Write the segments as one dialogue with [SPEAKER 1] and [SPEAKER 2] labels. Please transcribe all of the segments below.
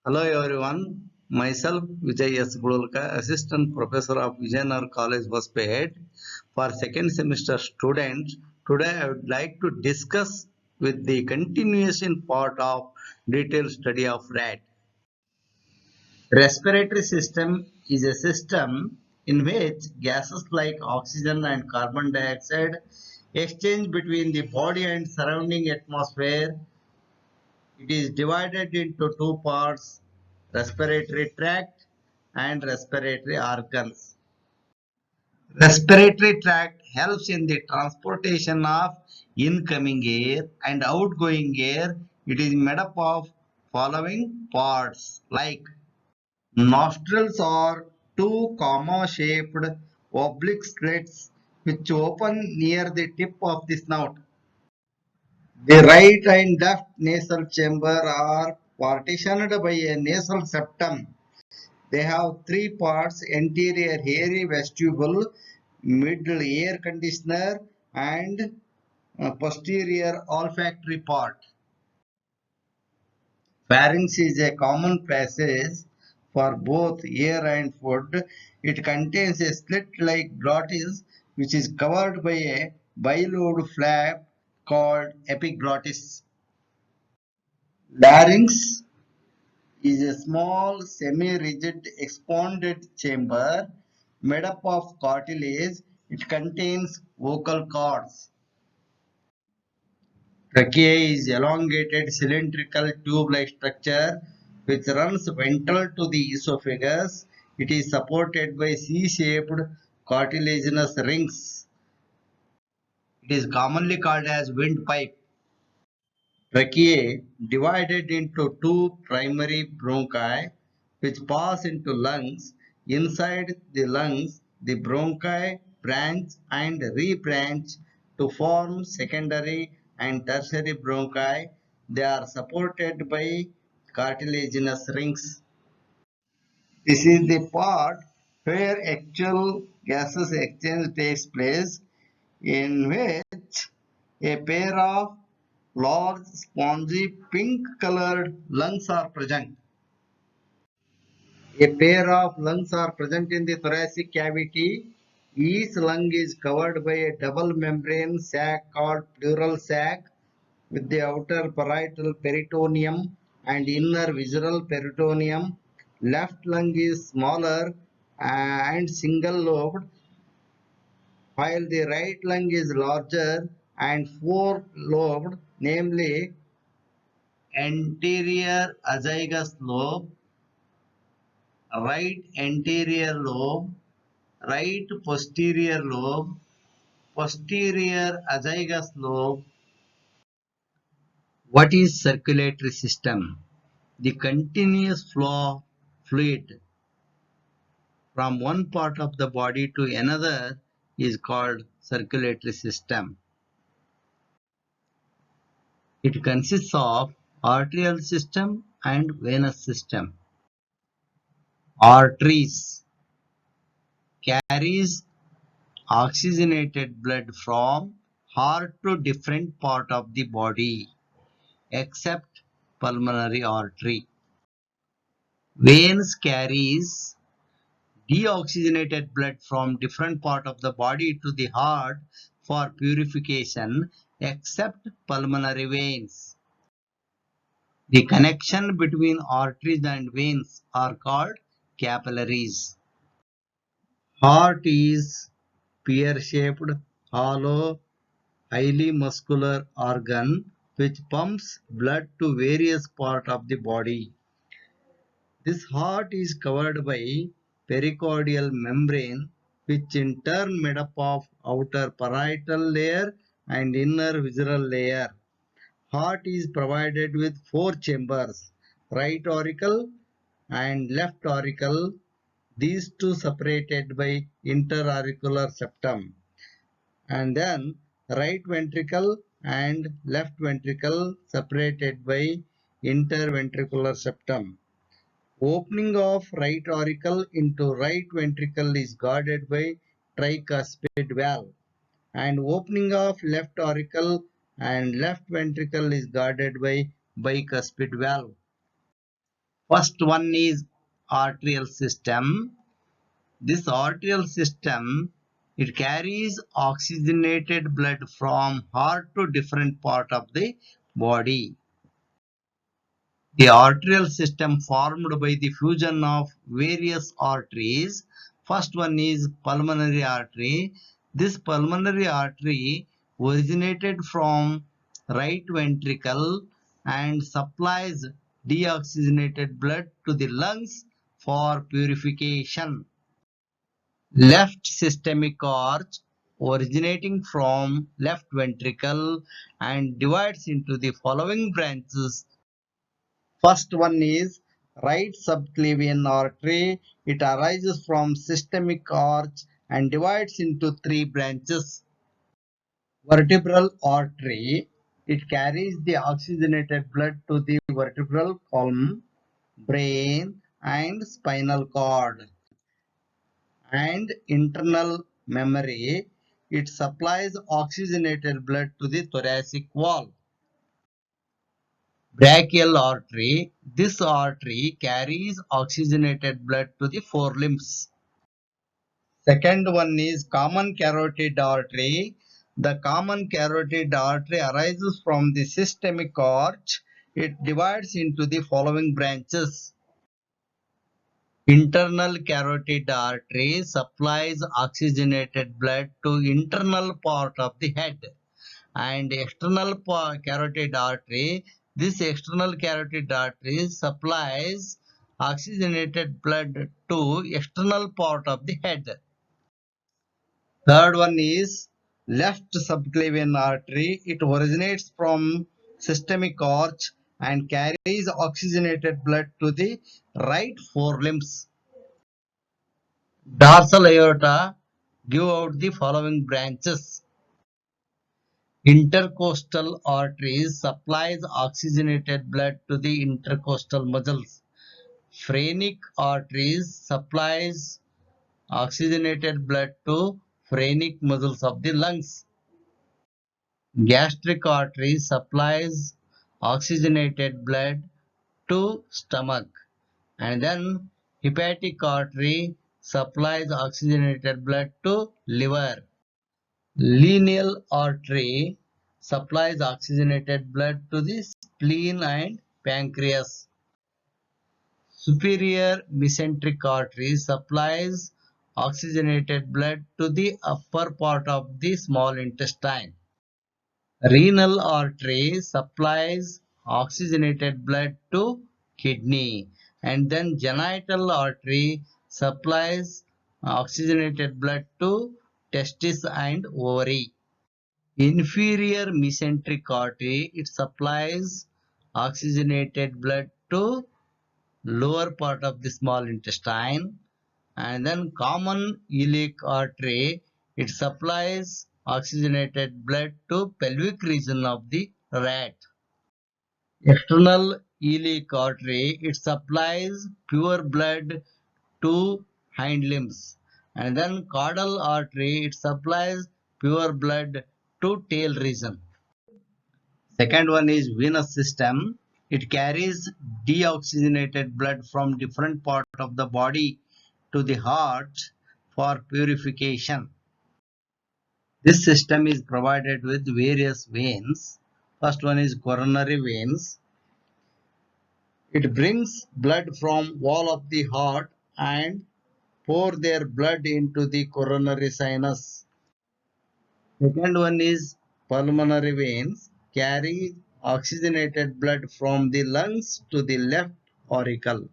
[SPEAKER 1] Hello everyone, myself Vijay S. Bululka, Assistant Professor of Vijayanagar College, Hospet. For second semester students, today I would like to discuss with the continuation part of detailed study of rat. Respiratory system is a system in which gases like oxygen and carbon dioxide exchange between the body and surrounding atmosphere. It is divided into two parts, respiratory tract and respiratory organs. Respiratory tract helps in the transportation of incoming air and outgoing air. It is made up of following parts like nostrils are two comma-shaped oblique slits which open near the tip of the snout. The right and left nasal chamber are partitioned by a nasal septum. They have three parts: anterior hairy vestibule, middle air conditioner, and posterior olfactory part. Pharynx is a common passage for both air and food. It contains a slit-like glottis which is covered by a bilobed flap called epiglottis. Larynx is a small semi-rigid expanded chamber made up of cartilage. It contains vocal cords. Trachea is elongated cylindrical tube-like structure which runs ventral to the esophagus. It is supported by C-shaped cartilaginous rings. It is commonly called as windpipe. Tracheae divided into two primary bronchi which pass into lungs. Inside the lungs, the bronchi branch and rebranch to form secondary and tertiary bronchi. They are supported by cartilaginous rings. This is the part where actual gases exchange takes place, in which a pair of large spongy pink colored lungs are present. A pair of lungs are present in the thoracic cavity. Each lung is covered by a double membrane sac called pleural sac with the outer parietal peritoneum and inner visceral peritoneum. Left lung is smaller and single lobed, while the right lung is larger and four lobed, namely anterior azygous lobe, right anterior lobe, right posterior lobe, posterior azygous lobe. What is circulatory system? The continuous flow of fluid from one part of the body to another is called circulatory system. It consists of arterial system and venous system. Arteries carries oxygenated blood from heart to different part of the body except pulmonary artery. Veins carries deoxygenated blood from different part of the body to the heart for purification except pulmonary veins. The connection between arteries and veins are called capillaries. Heart is pear-shaped, hollow, highly muscular organ which pumps blood to various parts of the body. This heart is covered by pericardial membrane which in turn made up of outer parietal layer and inner visceral layer. Heart is provided with four chambers, right auricle and left auricle, these two separated by interauricular septum, and then right ventricle and left ventricle separated by interventricular septum. Opening of right auricle into right ventricle is guarded by tricuspid valve, and opening of left auricle and left ventricle is guarded by bicuspid valve. First one is arterial system. This arterial system, it carries oxygenated blood from heart to different part of the body. The arterial system formed by the fusion of various arteries. First one is pulmonary artery. This pulmonary artery originated from right ventricle and supplies deoxygenated blood to the lungs for purification. Left systemic arch originating from left ventricle and divides into the following branches. First one is right subclavian artery. It arises from systemic arch and divides into three branches. Vertebral artery. It carries the oxygenated blood to the vertebral column, brain, and spinal cord. And internal memory. It supplies oxygenated blood to the thoracic wall. Brachial artery. This artery carries oxygenated blood to the forelimbs. Second one is common carotid artery. The common carotid artery arises from the systemic arch. It divides into the following branches. Internal carotid artery supplies oxygenated blood to internal part of the head. And external carotid artery, this external carotid artery supplies oxygenated blood to external part of the head. Third one is left subclavian artery. It originates from systemic arch and carries oxygenated blood to the right forelimbs. Dorsal aorta give out the following branches. Intercostal arteries supplies oxygenated blood to the intercostal muscles. Phrenic arteries supplies oxygenated blood to phrenic muscles of the lungs. Gastric artery supplies oxygenated blood to stomach. And then hepatic artery supplies oxygenated blood to liver. Lineal artery supplies oxygenated blood to the spleen and pancreas. Superior mesenteric artery supplies oxygenated blood to the upper part of the small intestine. Renal artery supplies oxygenated blood to kidney. And then genital artery supplies oxygenated blood to testis and ovary. Inferior mesenteric artery, it supplies oxygenated blood to lower part of the small intestine. And then common iliac artery, it supplies oxygenated blood to pelvic region of the rat. External iliac artery, it supplies pure blood to hind limbs. And then caudal artery, it supplies pure blood to tail region. Second one is venous system. It carries deoxygenated blood from different part of the body to the heart for purification. This system is provided with various veins. First one is coronary veins. It brings blood from wall of the heart and pour their blood into the coronary sinus. Second one is pulmonary veins, carry oxygenated blood from the lungs to the left auricle.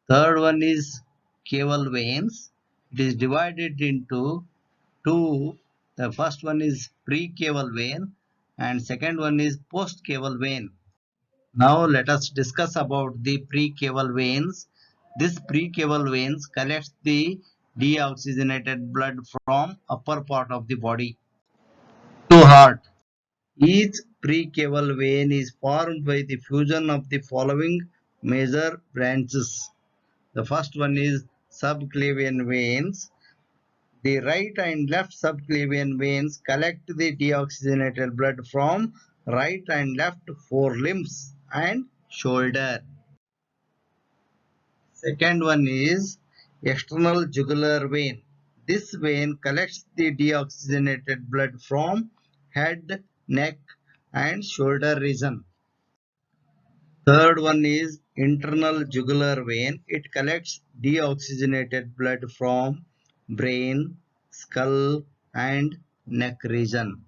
[SPEAKER 1] Third one is caval veins. It is divided into two. The first one is precaval vein and second one is postcaval vein. Now let us discuss about the precaval veins. This precaval veins collects the deoxygenated blood from upper part of the body to heart. Each precaval vein is formed by the fusion of the following major branches. The first one is subclavian veins. The right and left subclavian veins collect the deoxygenated blood from right and left forelimbs and shoulder. Second one is external jugular vein. This vein collects the deoxygenated blood from head, neck and shoulder region. Third one is internal jugular vein. It collects deoxygenated blood from brain, skull and neck region.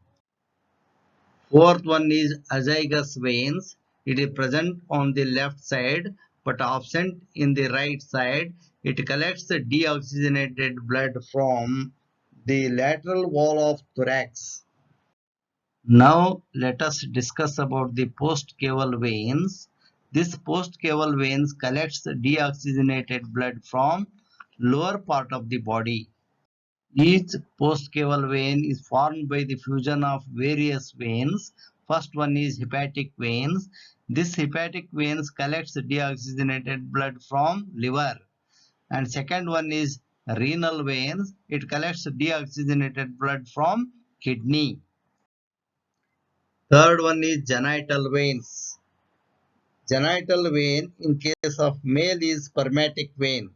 [SPEAKER 1] Fourth one is azygous veins. It is present on the left side but absent in the right side. It collects the deoxygenated blood from the lateral wall of thorax. Now let us discuss about the postcaval veins. This postcaval veins collects the deoxygenated blood from lower part of the body. Each postcaval vein is formed by the fusion of various veins. First one is hepatic veins. This hepatic veins collects deoxygenated blood from liver. And second one is renal veins. It collects deoxygenated blood from kidney. Third one is genital veins. Genital vein in case of male is spermatic vein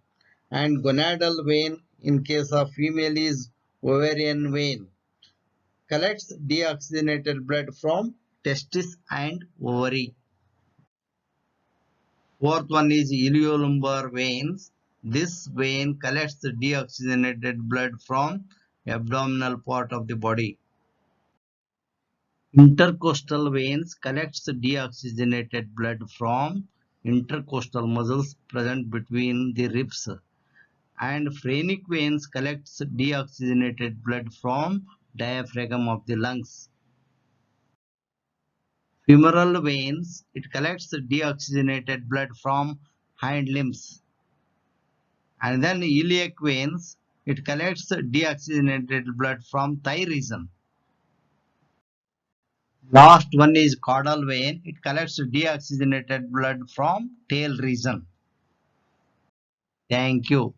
[SPEAKER 1] and gonadal vein in case of female is ovarian vein. Collects deoxygenated blood from testis and ovary. Fourth one is iliolumbar veins. This vein collects the deoxygenated blood from abdominal part of the body. Intercostal veins collects the deoxygenated blood from intercostal muscles present between the ribs. And phrenic veins collects deoxygenated blood from diaphragm of the lungs. Femoral veins, it collects deoxygenated blood from hind limbs. And then iliac veins, it collects deoxygenated blood from thigh region. Last one is caudal vein, it collects deoxygenated blood from tail region. Thank you.